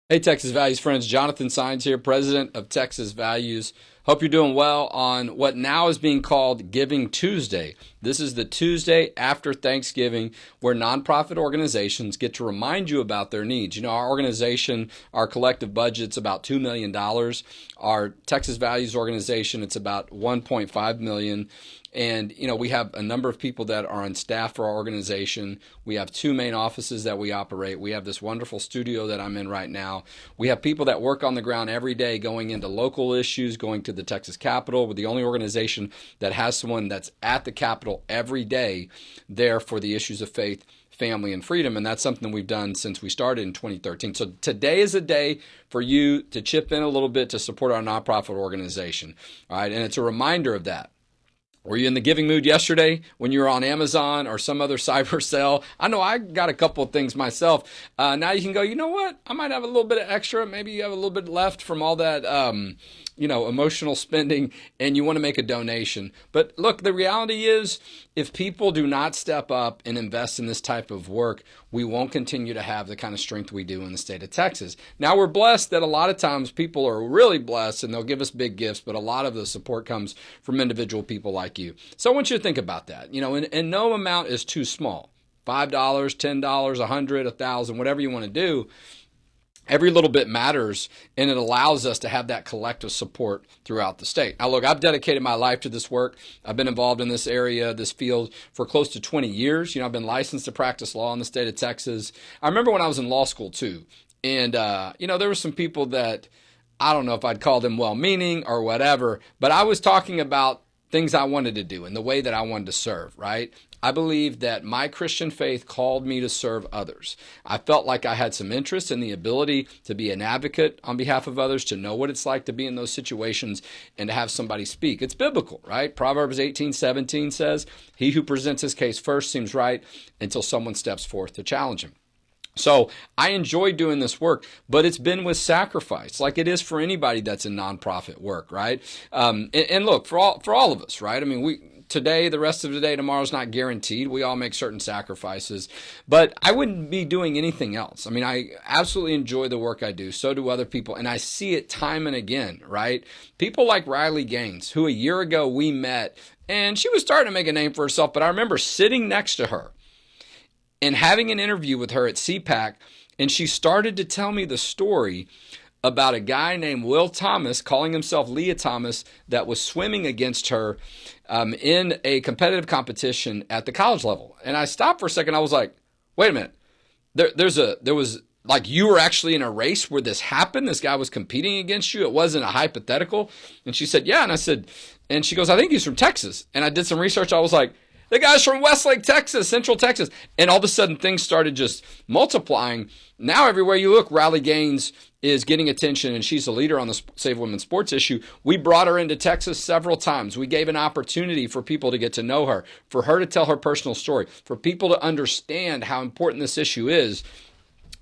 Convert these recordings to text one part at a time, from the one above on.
Hey, Texas Values friends. Jonathan Sines here, president of Texas Values. Hope you're doing well on what now is being called Giving Tuesday. This is the Tuesday after Thanksgiving where nonprofit organizations get to remind you about their needs. You know, our organization, our collective budget's about $2 million. Our Texas Values organization, it's about $1.5 million. And, you know, we have a number of people that are on staff for our organization. We have two main offices that we operate. We have this wonderful studio that I'm in right now. We have people that work on the ground every day going into local issues, going to the Texas Capitol. We're the only organization that has someone that's at the Capitol every day there for the issues of faith, family, and freedom. And that's something we've done since we started in 2013. So today is a day for you to chip in a little bit to support our nonprofit organization. All right. And it's a reminder of that. Were you in the giving mood yesterday when you were on Amazon or some other cyber sale? I know I got a couple of things myself. Now you can go, you know what? I might have a little bit of extra. Maybe you have a little bit left from all that, emotional spending, and you want to make a donation. But look, the reality is if people do not step up and invest in this type of work, we won't continue to have the kind of strength we do in the state of Texas. Now, we're blessed that a lot of times people are really blessed and they'll give us big gifts, but a lot of the support comes from individual people like you. So I want you to think about that, and no amount is too small. $5, $10, $100, $1,000, whatever you want to do. Every little bit matters, and it allows us to have that collective support throughout the state. Now, look, I've dedicated my life to this work. I've been involved in this area, this field, for close to 20 years. I've been licensed to practice law in the state of Texas. I remember when I was in law school, too. And, there were some people that, I don't know if I'd call them well-meaning or whatever, but I was talking about things I wanted to do and the way that I wanted to serve, right? I believe that my Christian faith called me to serve others. I felt like I had some interest in the ability to be an advocate on behalf of others, to know what it's like to be in those situations and to have somebody speak. It's biblical, right? Proverbs 18:17 says, "He who presents his case first seems right until someone steps forth to challenge him." So I enjoy doing this work, but it's been with sacrifice, like it is for anybody that's in nonprofit work, right? And look, for all of us, right? I mean, today, the rest of the day, tomorrow's not guaranteed. We all make certain sacrifices, but I wouldn't be doing anything else. I mean, I absolutely enjoy the work I do. So do other people. And I see it time and again, right? People like Riley Gaines, who a year ago we met, and she was starting to make a name for herself, but I remember sitting next to her and having an interview with her at CPAC, and she started to tell me the story about a guy named Will Thomas, calling himself Leah Thomas, that was swimming against her in a competitive competition at the college level. And I stopped for a second. I was like, wait a minute. There was like, you were actually in a race where this happened. This guy was competing against you. It wasn't a hypothetical. And she said, yeah. And she goes, I think he's from Texas. And I did some research. I was like, the guy's from Westlake, Texas, Central Texas. And all of a sudden, things started just multiplying. Now, everywhere you look, Riley Gaines is getting attention, and she's a leader on the Save Women's Sports issue. We brought her into Texas several times. We gave an opportunity for people to get to know her, for her to tell her personal story, for people to understand how important this issue is.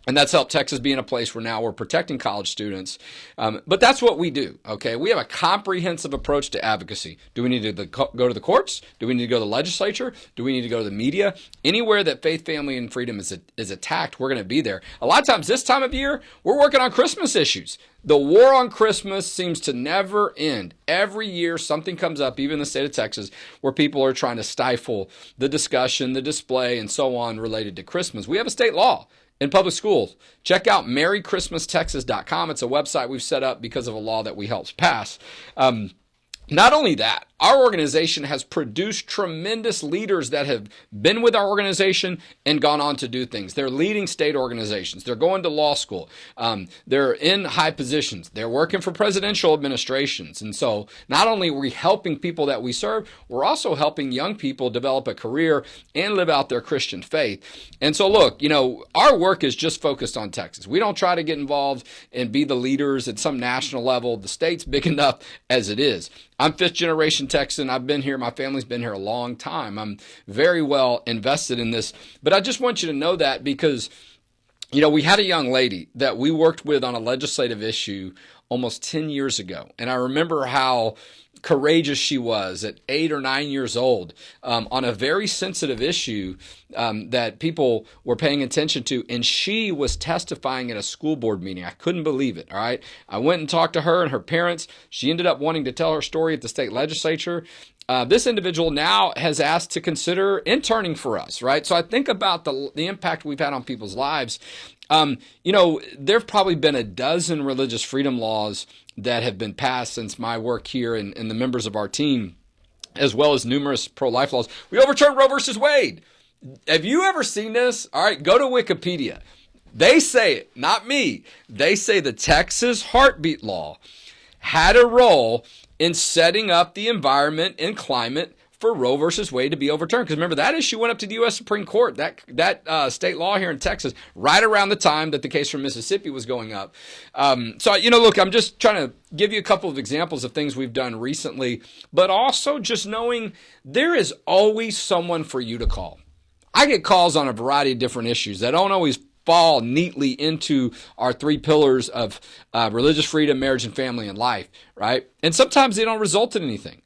And that's helped Texas be in a place where now we're protecting college students. But that's what we do, okay? We have a comprehensive approach to advocacy. Do we need to go to the courts? Do we need to go to the legislature? Do we need to go to the media? Anywhere that faith, family, and freedom is attacked, we're going to be there. A lot of times this time of year, we're working on Christmas issues. The war on Christmas seems to never end. Every year something comes up, even in the state of Texas, where people are trying to stifle the discussion, the display, and so on related to Christmas. We have a state law in public schools. Check out merrychristmastexas.com. It's a website we've set up because of a law that we helped pass. Not only that, our organization has produced tremendous leaders that have been with our organization and gone on to do things. They're leading state organizations. They're going to law school. They're in high positions. They're working for presidential administrations. And so not only are we helping people that we serve, we're also helping young people develop a career and live out their Christian faith. And so look, our work is just focused on Texas. We don't try to get involved and be the leaders at some national level. The state's big enough as it is. I'm fifth generation Texan. I've been here. My family's been here a long time. I'm very well invested in this. But I just want you to know that because We had a young lady that we worked with on a legislative issue almost 10 years ago. And I remember how courageous she was at 8 or 9 years old on a very sensitive issue that people were paying attention to. And she was testifying at a school board meeting. I couldn't believe it. All right. I went and talked to her and her parents. She ended up wanting to tell her story at the state legislature. This individual now has asked to consider interning for us, right? So I think about the impact we've had on people's lives. There have probably been a dozen religious freedom laws that have been passed since my work here and the members of our team, as well as numerous pro-life laws. We overturned Roe versus Wade. Have you ever seen this? All right, go to Wikipedia. They say it, not me. They say the Texas heartbeat law had a role in setting up the environment and climate for Roe versus Wade to be overturned. Because remember, that issue went up to the U.S. Supreme Court, that state law here in Texas, right around the time that the case from Mississippi was going up. Look, I'm just trying to give you a couple of examples of things we've done recently, but also just knowing there is always someone for you to call. I get calls on a variety of different issues that don't always fall neatly into our three pillars of religious freedom, marriage and family, and life, right? And sometimes they don't result in anything.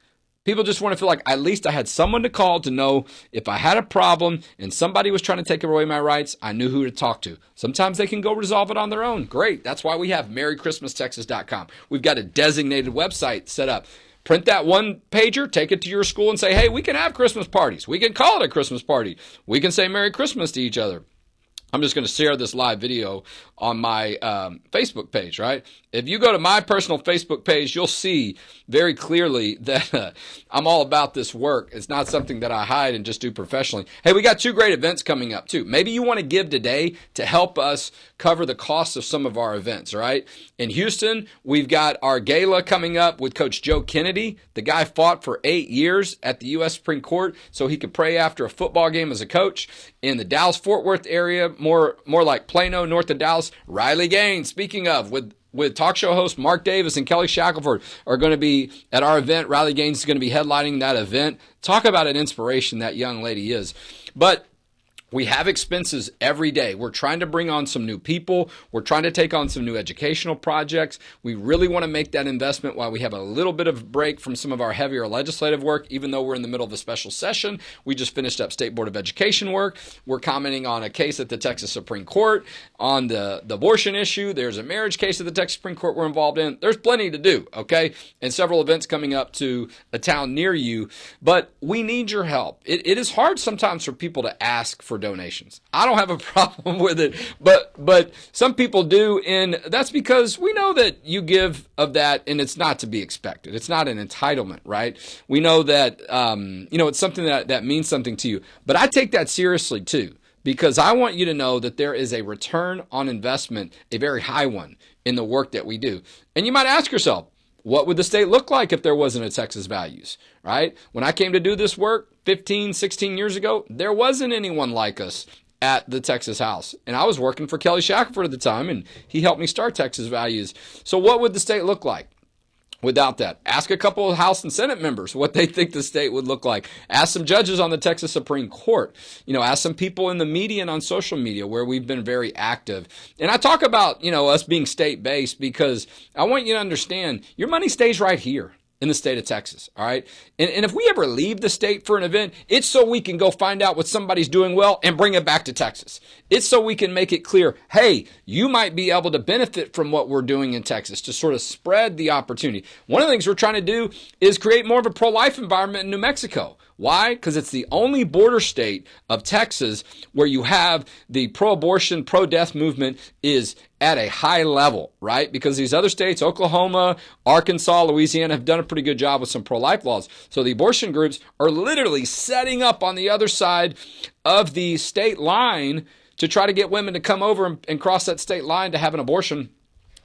People just want to feel like at least I had someone to call to know if I had a problem and somebody was trying to take away my rights, I knew who to talk to. Sometimes they can go resolve it on their own. Great. That's why we have MerryChristmasTexas.com. We've got a designated website set up. Print that one pager, take it to your school and say, hey, we can have Christmas parties. We can call it a Christmas party. We can say Merry Christmas to each other. I'm just going to share this live video on my Facebook page, right? If you go to my personal Facebook page, you'll see very clearly that I'm all about this work. It's not something that I hide and just do professionally. Hey, we got two great events coming up too. Maybe you want to give today to help us cover the costs of some of our events, right? In Houston, we've got our gala coming up with Coach Joe Kennedy. The guy fought for 8 years at the U.S. Supreme Court so he could pray after a football game as a coach. In the Dallas-Fort Worth area, more like Plano, north of Dallas, Riley Gaines, speaking of, with talk show host Mark Davis and Kelly Shackelford are going to be at our event. Riley Gaines is going to be headlining that event. Talk about an inspiration that young lady is. But we have expenses every day. We're trying to bring on some new people. We're trying to take on some new educational projects. We really want to make that investment while we have a little bit of break from some of our heavier legislative work, even though we're in the middle of a special session. We just finished up State Board of Education work. We're commenting on a case at the Texas Supreme Court on the abortion issue. There's a marriage case at the Texas Supreme Court we're involved in. There's plenty to do, okay? And several events coming up to a town near you. But we need your help. It is hard sometimes for people to ask for donations. I don't have a problem with it, but some people do, and that's because we know that you give of that, and it's not to be expected. It's not an entitlement, right? We know that it's something that means something to you, but I take that seriously too, because I want you to know that there is a return on investment, a very high one, in the work that we do. And you might ask yourself, what would the state look like if there wasn't a Texas Values, right? When I came to do this work 15, 16 years ago, there wasn't anyone like us at the Texas House. And I was working for Kelly Shackelford at the time, and he helped me start Texas Values. So what would the state look like without that? Ask a couple of House and Senate members what they think the state would look like. Ask some judges on the Texas Supreme Court. Ask some people in the media and on social media where we've been very active. And I talk about, us being state-based because I want you to understand your money stays right here in the state of Texas, all right? And if we ever leave the state for an event, it's so we can go find out what somebody's doing well and bring it back to Texas. It's so we can make it clear, hey, you might be able to benefit from what we're doing in Texas to sort of spread the opportunity. One of the things we're trying to do is create more of a pro-life environment in New Mexico. Why? Because it's the only border state of Texas where you have the pro-abortion, pro-death movement is at a high level, right? Because these other states, Oklahoma, Arkansas, Louisiana, have done a pretty good job with some pro-life laws. So the abortion groups are literally setting up on the other side of the state line to try to get women to come over and cross that state line to have an abortion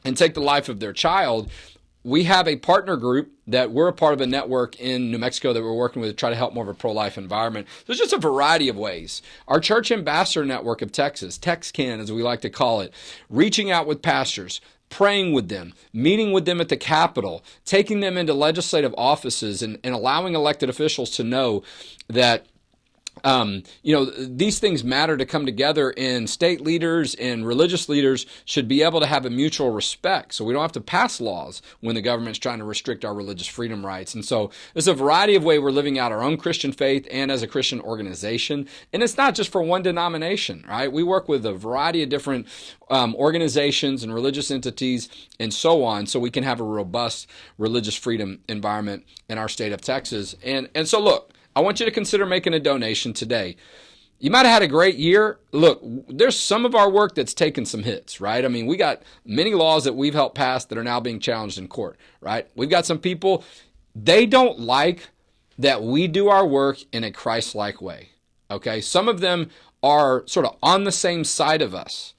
and take the life of their child. We have a partner group that we're a part of a network in New Mexico that we're working with to try to help more of a pro-life environment. There's just a variety of ways. Our Church Ambassador Network of Texas, TexCan as we like to call it, reaching out with pastors, praying with them, meeting with them at the Capitol, taking them into legislative offices and allowing elected officials to know that these things matter to come together, and state leaders and religious leaders should be able to have a mutual respect. So we don't have to pass laws when the government's trying to restrict our religious freedom rights. And so there's a variety of ways we're living out our own Christian faith and as a Christian organization. And it's not just for one denomination, right? We work with a variety of different organizations and religious entities and so on, so we can have a robust religious freedom environment in our state of Texas. And so look, I want you to consider making a donation today. You might have had a great year. Look, there's some of our work that's taken some hits, right? I mean, we got many laws that we've helped pass that are now being challenged in court, right? We've got some people, they don't like that we do our work in a Christ-like way, okay? Some of them are sort of on the same side of us,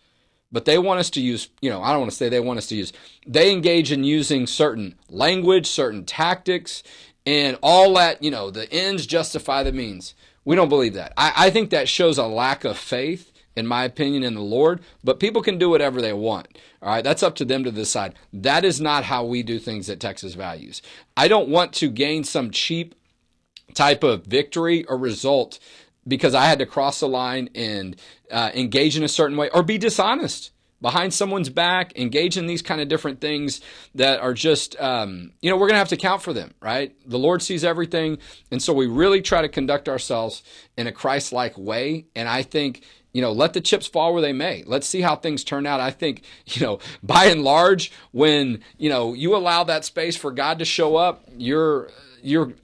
but they want us to use, I don't want to say they want us to use, they engage in using certain language, certain tactics, and all that, the ends justify the means. We don't believe that. I think that shows a lack of faith, in my opinion, in the Lord, but people can do whatever they want. All right, that's up to them to decide. That is not how we do things at Texas Values. I don't want to gain some cheap type of victory or result because I had to cross the line and engage in a certain way or be dishonest behind someone's back, engage in these kind of different things that are just, we're going to have to account for them, right? The Lord sees everything. And so we really try to conduct ourselves in a Christ-like way. And I think, let the chips fall where they may. Let's see how things turn out. I think, by and large, when, you allow that space for God to show up, your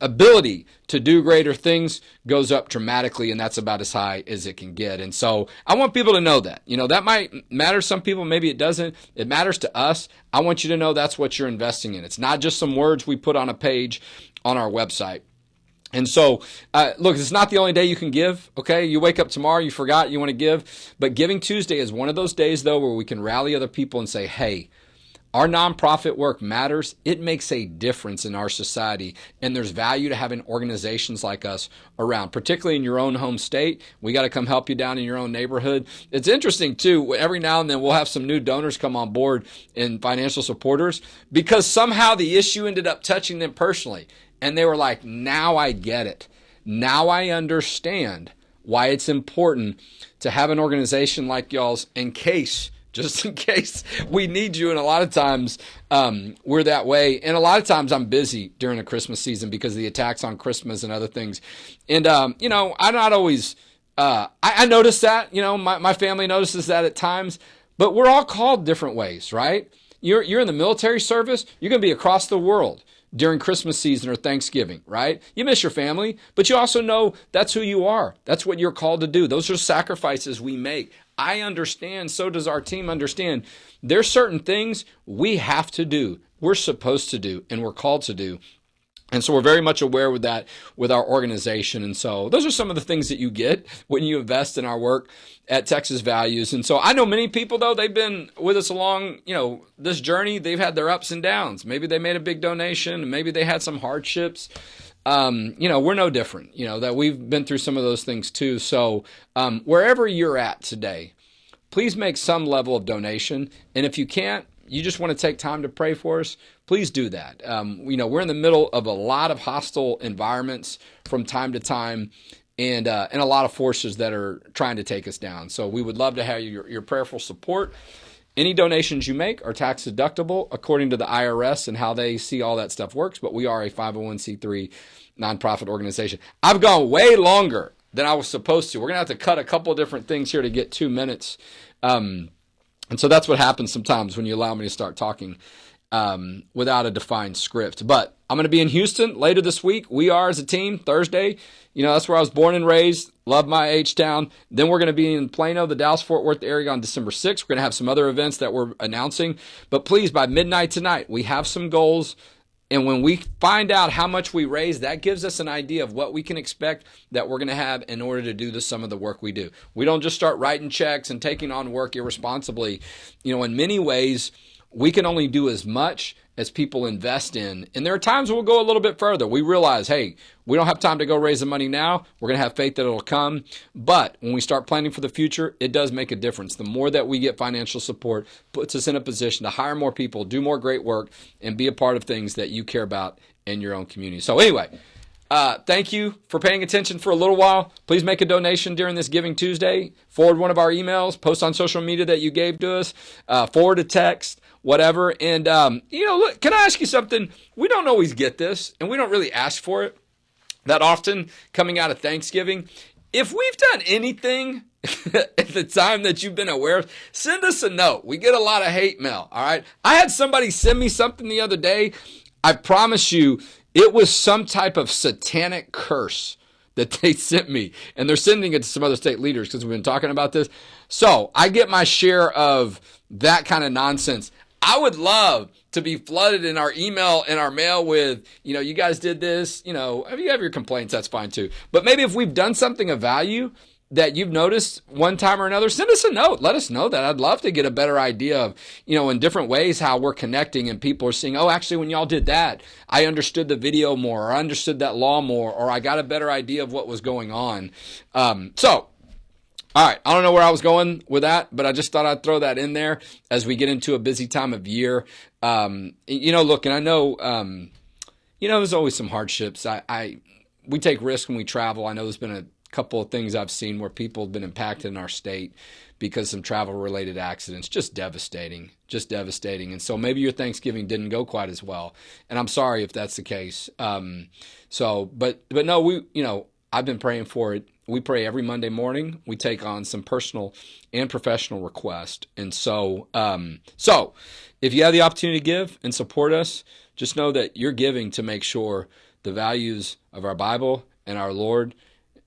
ability to do greater things goes up dramatically, and that's about as high as it can get. And so I want people to know that. That might matter to some people, maybe it doesn't. It matters to us. I want you to know that's what you're investing in. It's not just some words we put on a page on our website. And so, look, it's not the only day you can give, okay? You wake up tomorrow, you forgot you want to give. But Giving Tuesday is one of those days, though, where we can rally other people and say, hey, our nonprofit work matters. It makes a difference in our society, and there's value to having organizations like us around, particularly in your own home state. We got to come help you down in your own neighborhood. It's interesting, too. Every now and then we'll have some new donors come on board and financial supporters because somehow the issue ended up touching them personally, and they were like, now I get it. Now I understand why it's important to have an organization like y'all's just in case we need you. And a lot of times we're that way. And a lot of times I'm busy during the Christmas season because of the attacks on Christmas and other things. And, I'm not always, I notice that, my family notices that at times, but we're all called different ways, right? You're in the military service. You're going to be across the world during Christmas season or Thanksgiving, right? You miss your family, but you also know that's who you are. That's what you're called to do. Those are sacrifices we make. I understand, so does our team understand. There's certain things we have to do, we're supposed to do, and we're called to do. And so we're very much aware with that with our organization. And so those are some of the things that you get when you invest in our work at Texas Values. And so I know many people, though, they've been with us along, this journey. They've had their ups and downs. Maybe they made a big donation. Maybe they had some hardships. We're no different, that we've been through some of those things too. So wherever you're at today, please make some level of donation. And if you can't, you just want to take time to pray for us, please do that. We're in the middle of a lot of hostile environments from time to time and a lot of forces that are trying to take us down. So we would love to have your prayerful support. Any donations you make are tax deductible according to the IRS and how they see all that stuff works, but we are a 501c3 nonprofit organization. I've gone way longer than I was supposed to. We're going to have to cut a couple different things here to get 2 minutes. And so that's what happens sometimes when you allow me to start talking without a defined script. But I'm going to be in Houston later this week. We are as a team Thursday. That's where I was born and raised. Love my H-Town. Then we're going to be in Plano, the Dallas-Fort Worth area on December 6th. We're going to have some other events that we're announcing. But please, by midnight tonight, we have some goals. And when we find out how much we raise, that gives us an idea of what we can expect that we're going to have in order to do some of the work we do. We don't just start writing checks and taking on work irresponsibly. In many ways, we can only do as much as people invest in. And there are times we'll go a little bit further. We realize, hey, we don't have time to go raise the money now. We're going to have faith that it'll come. But when we start planning for the future, it does make a difference. The more that we get financial support puts us in a position to hire more people, do more great work, and be a part of things that you care about in your own community. So anyway, Thank you for paying attention for a little while. Please make a donation during this Giving Tuesday. Forward one of our emails, post on social media that you gave to us, forward a text, whatever. And, look, can I ask you something? We don't always get this, and we don't really ask for it that often coming out of Thanksgiving. If we've done anything at the time that you've been aware of, send us a note. We get a lot of hate mail, all right? I had somebody send me something the other day. I promise you, it was some type of satanic curse that they sent me. And they're sending it to some other state leaders because we've been talking about this. So I get my share of that kind of nonsense. I would love to be flooded in our email and our mail with, you guys did this, if you have your complaints, that's fine too. But maybe if we've done something of value that you've noticed one time or another, send us a note. Let us know that. I'd love to get a better idea of, in different ways how we're connecting and people are seeing, oh, actually, when y'all did that, I understood the video more, or I understood that law more, or I got a better idea of what was going on. All right, I don't know where I was going with that, but I just thought I'd throw that in there as we get into a busy time of year. Look, and I know, there's always some hardships. We take risks when we travel. I know there's been a couple of things I've seen where people have been impacted in our state because of some travel-related accidents. Just devastating. And so maybe your Thanksgiving didn't go quite as well, and I'm sorry if that's the case. But no, I've been praying for it. We pray every Monday morning. We take on some personal and professional requests. And so if you have the opportunity to give and support us, just know that you're giving to make sure the values of our Bible and our Lord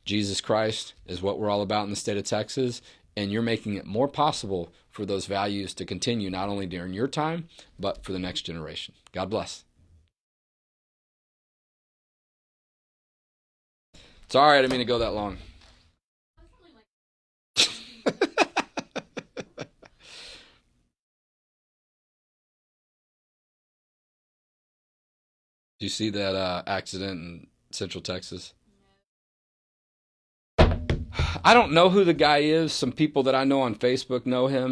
Jesus Christ is what we're all about in the state of Texas. And you're making it more possible for those values to continue not only during your time, but for the next generation. God bless. Sorry, I didn't mean to go that long. Did you see that accident in Central Texas? I don't know who the guy is. Some people that I know on Facebook know him.